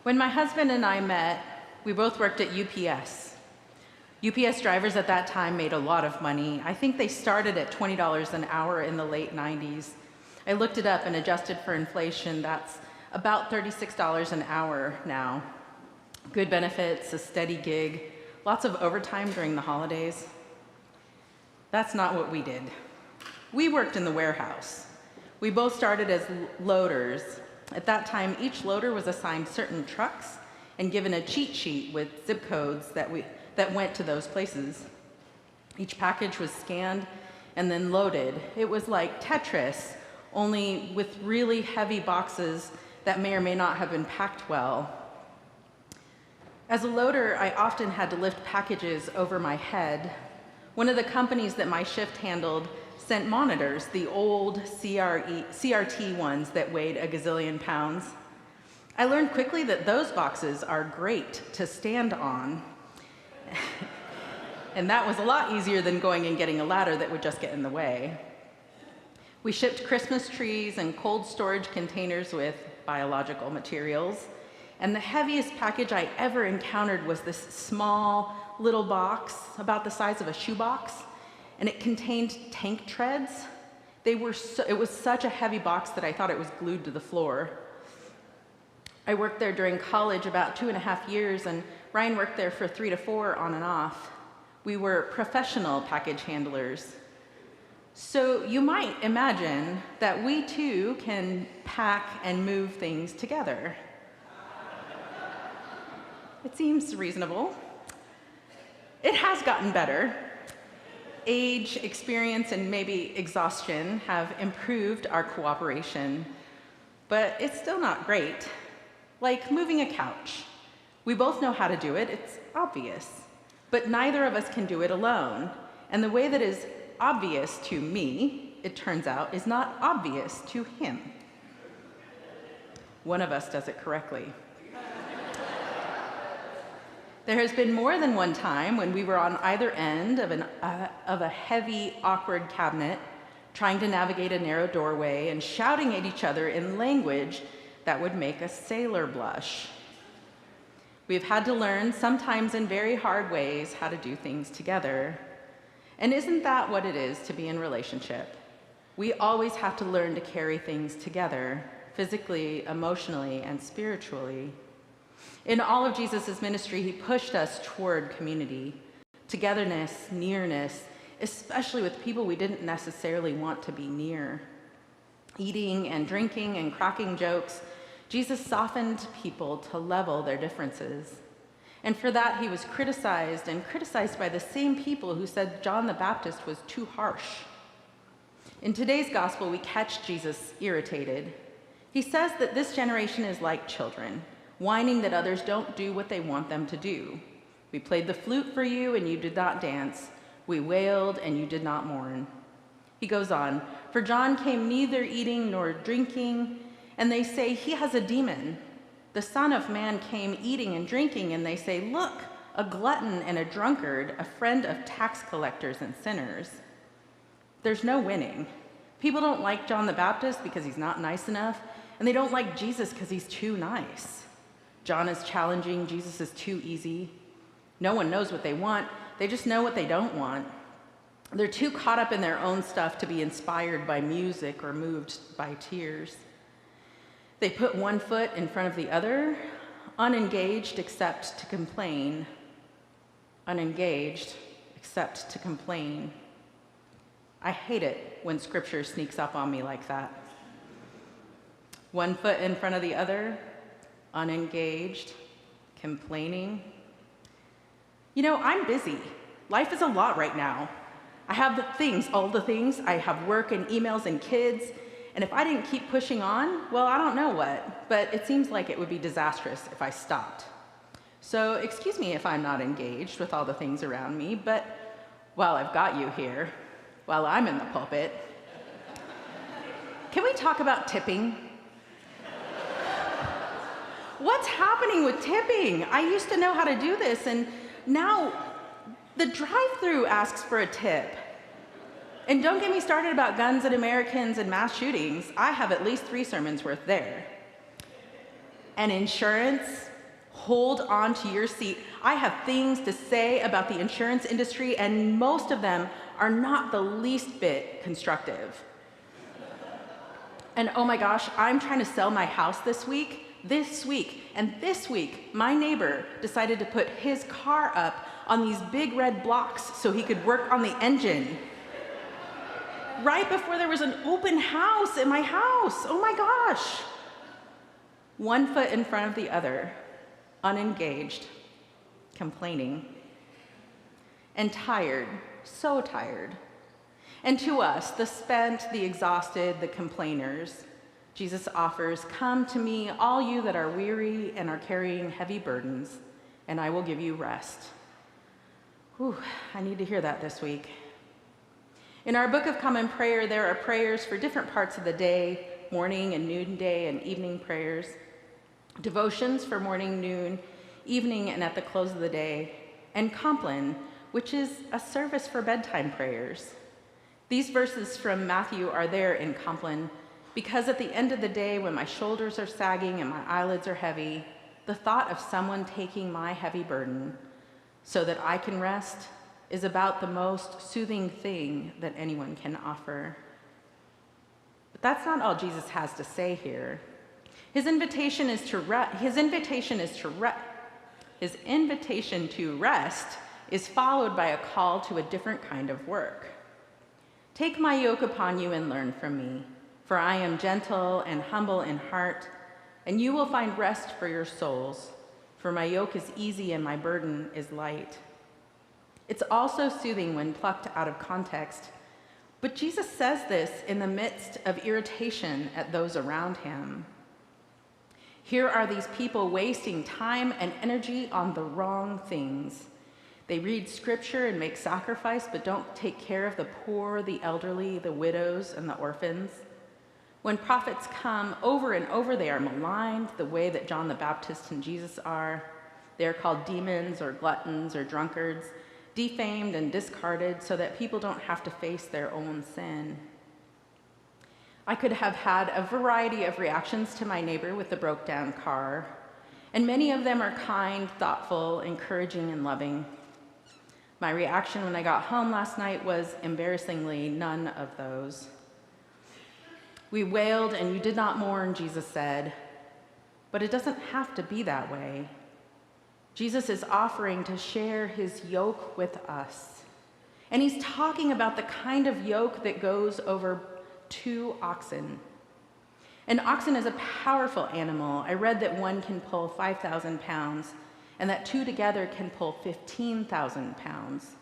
When my husband and I met, we both worked at UPS. UPS drivers at that time made a lot of money. I think they started at $20 an hour in the late 90s. I looked it up and adjusted for inflation. That's about $36 an hour now. Good benefits, a steady gig, lots of overtime during the holidays. That's not what we did. We worked in the warehouse. We both started as loaders. At that time, each loader was assigned certain trucks and given a cheat sheet with zip codes that went to those places. Each package was scanned and then loaded. It was like Tetris, only with really heavy boxes that may or may not have been packed well. As a loader, I often had to lift packages over my head. One of the companies that my shift handled sent monitors, the old CRT ones that weighed a gazillion pounds. I learned quickly that those boxes are great to stand on. And that was a lot easier than going and getting a ladder that would just get in the way. We shipped Christmas trees and cold storage containers with biological materials. And the heaviest package I ever encountered was this small little box, about the size of a shoebox, and it contained tank treads. It was such a heavy box that I thought it was glued to the floor. I worked there during college about 2.5 years, and Ryan worked there for 3 to 4 on and off. We were professional package handlers. So you might imagine that we too can pack and move things together. It seems reasonable. It has gotten better. Age, experience, and maybe exhaustion have improved our cooperation, but it's still not great. Like moving a couch. We both know how to do it, it's obvious, but neither of us can do it alone. And the way that is obvious to me, it turns out, is not obvious to him. One of us does it correctly. There has been more than one time when we were on either end of a heavy, awkward cabinet, trying to navigate a narrow doorway and shouting at each other in language that would make a sailor blush. We've had to learn, sometimes in very hard ways, how to do things together. And isn't that what it is to be in relationship? We always have to learn to carry things together, physically, emotionally, and spiritually. In all of Jesus' ministry, he pushed us toward community, togetherness, nearness, especially with people we didn't necessarily want to be near. Eating and drinking and cracking jokes, Jesus softened people to level their differences. And for that, he was criticized, and criticized by the same people who said John the Baptist was too harsh. In today's gospel, we catch Jesus irritated. He says that this generation is like children, whining that others don't do what they want them to do. We played the flute for you, and you did not dance. We wailed, and you did not mourn. He goes on, for John came neither eating nor drinking, and they say he has a demon. The Son of Man came eating and drinking, and they say, look, a glutton and a drunkard, a friend of tax collectors and sinners. There's no winning. People don't like John the Baptist because he's not nice enough, and they don't like Jesus because he's too nice. John is challenging, Jesus is too easy. No one knows what they want, they just know what they don't want. They're too caught up in their own stuff to be inspired by music or moved by tears. They put one foot in front of the other, unengaged except to complain. Unengaged except to complain. I hate it when scripture sneaks up on me like that. One foot in front of the other, unengaged, complaining. You know, I'm busy. Life is a lot right now. I have all the things. I have work and emails and kids. And if I didn't keep pushing on, well, I don't know what. But it seems like it would be disastrous if I stopped. So excuse me if I'm not engaged with all the things around me, but while I've got you here, while I'm in the pulpit, can we talk about tipping? What's happening with tipping? I used to know how to do this, and now the drive-thru asks for a tip. And don't get me started about guns and Americans and mass shootings. I have at least 3 sermons worth there. And insurance, Hold on to your seat. I have things to say about the insurance industry, and most of them are not the least bit constructive. And oh my gosh, I'm trying to sell my house this week, and this week, my neighbor decided to put his car up on these big red blocks so he could work on the engine. Right before there was an open house in my house. Oh my gosh. One foot in front of the other, unengaged, complaining, and tired, so tired. And to us, the spent, the exhausted, the complainers, Jesus offers, "Come to me, all you that are weary and are carrying heavy burdens, and I will give you rest." Whew, I need to hear that this week. In our Book of Common Prayer, there are prayers for different parts of the day, morning and noonday and evening prayers, devotions for morning, noon, evening, and at the close of the day, and Compline, which is a service for bedtime prayers. These verses from Matthew are there in Compline because at the end of the day, when my shoulders are sagging and my eyelids are heavy, the thought of someone taking my heavy burden so that I can rest is about the most soothing thing that anyone can offer. But that's not all Jesus has to say here. His invitation to rest is followed by a call to a different kind of work. "Take my yoke upon you and learn from me, for I am gentle and humble in heart, and you will find rest for your souls, for my yoke is easy and my burden is light." It's also soothing when plucked out of context, but Jesus says this in the midst of irritation at those around him. Here are these people wasting time and energy on the wrong things. They read scripture and make sacrifice, but don't take care of the poor, the elderly, the widows, and the orphans. When prophets come, over and over they are maligned the way that John the Baptist and Jesus are. They are called demons or gluttons or drunkards, defamed and discarded so that people don't have to face their own sin. I could have had a variety of reactions to my neighbor with the broke-down car, and many of them are kind, thoughtful, encouraging, and loving. My reaction when I got home last night was embarrassingly none of those. "We wailed and you did not mourn," Jesus said, but it doesn't have to be that way. Jesus is offering to share his yoke with us, and he's talking about the kind of yoke that goes over 2 oxen. An oxen is a powerful animal. I read that one can pull 5,000 pounds, and that 2 together can pull 15,000 pounds.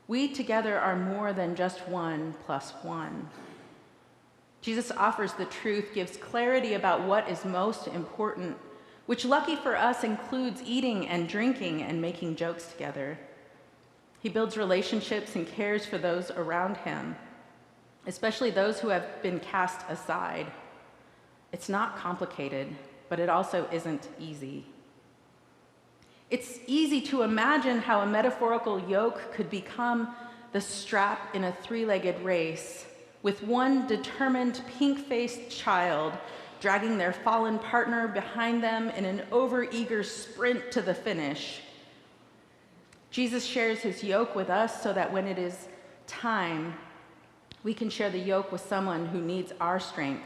We together are more than just 1 plus 1. Jesus offers the truth, gives clarity about what is most important, which, lucky for us, includes eating and drinking and making jokes together. He builds relationships and cares for those around him, especially those who have been cast aside. It's not complicated, but it also isn't easy. It's easy to imagine how a metaphorical yoke could become the strap in a 3-legged race, with one determined pink-faced child dragging their fallen partner behind them in an over-eager sprint to the finish. Jesus shares his yoke with us so that when it is time, we can share the yoke with someone who needs our strength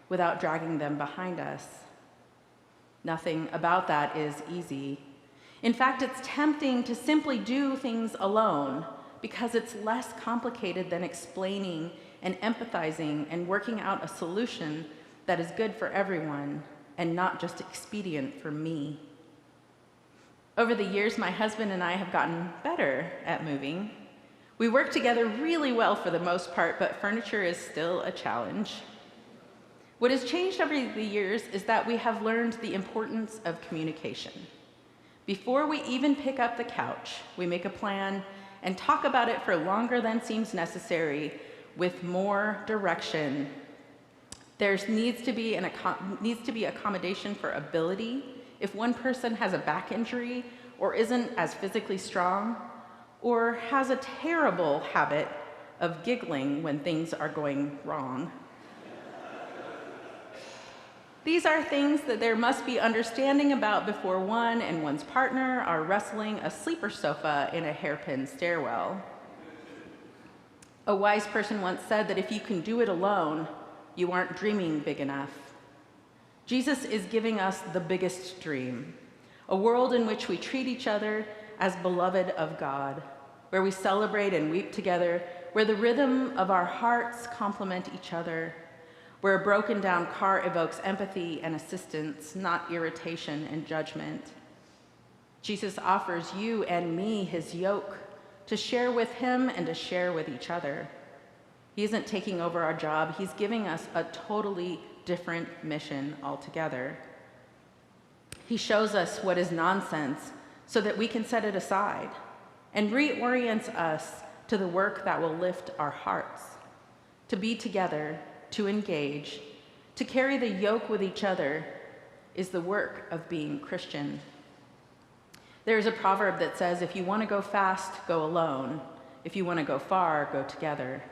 without dragging them behind us. Nothing about that is easy. In fact, it's tempting to simply do things alone because it's less complicated than explaining and empathizing and working out a solution that is good for everyone and not just expedient for me. Over the years, my husband and I have gotten better at moving. We work together really well for the most part, but furniture is still a challenge. What has changed over the years is that we have learned the importance of communication. Before we even pick up the couch, we make a plan and talk about it for longer than seems necessary with more direction. There needs to be accommodation for ability. If one person has a back injury or isn't as physically strong or has a terrible habit of giggling when things are going wrong. These are things that there must be understanding about before one and one's partner are wrestling a sleeper sofa in a hairpin stairwell. A wise person once said that if you can do it alone, you aren't dreaming big enough. Jesus is giving us the biggest dream, a world in which we treat each other as beloved of God, where we celebrate and weep together, where the rhythm of our hearts complement each other, where a broken down car evokes empathy and assistance, not irritation and judgment. Jesus offers you and me his yoke to share with him and to share with each other. He isn't taking over our job, he's giving us a totally different mission altogether. He shows us what is nonsense so that we can set it aside and reorients us to the work that will lift our hearts, to be together, to engage, to carry the yoke with each other is the work of being Christian. There's a proverb that says, if you want to go fast, go alone. If you want to go far, go together.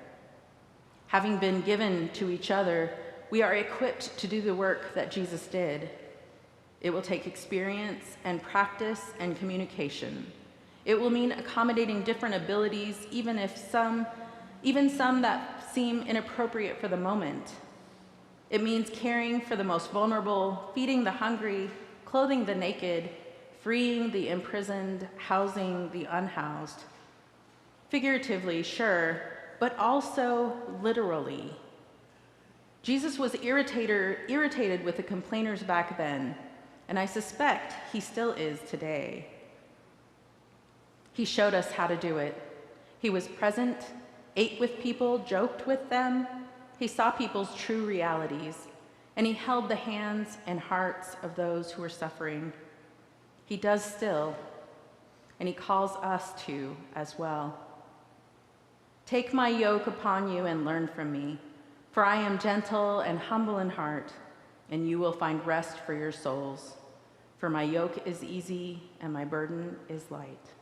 Having been given to each other, we are equipped to do the work that Jesus did. It will take experience and practice and communication. It will mean accommodating different abilities, even some that seem inappropriate for the moment. It means caring for the most vulnerable, feeding the hungry, clothing the naked, freeing the imprisoned, housing the unhoused. Figuratively, sure, but also literally. Jesus was irritated with the complainers back then, and I suspect he still is today. He showed us how to do it. He was present, ate with people, joked with them. He saw people's true realities, and he held the hands and hearts of those who were suffering. He does still, and he calls us to as well. Take my yoke upon you and learn from me, for I am gentle and humble in heart, and you will find rest for your souls. For my yoke is easy and my burden is light.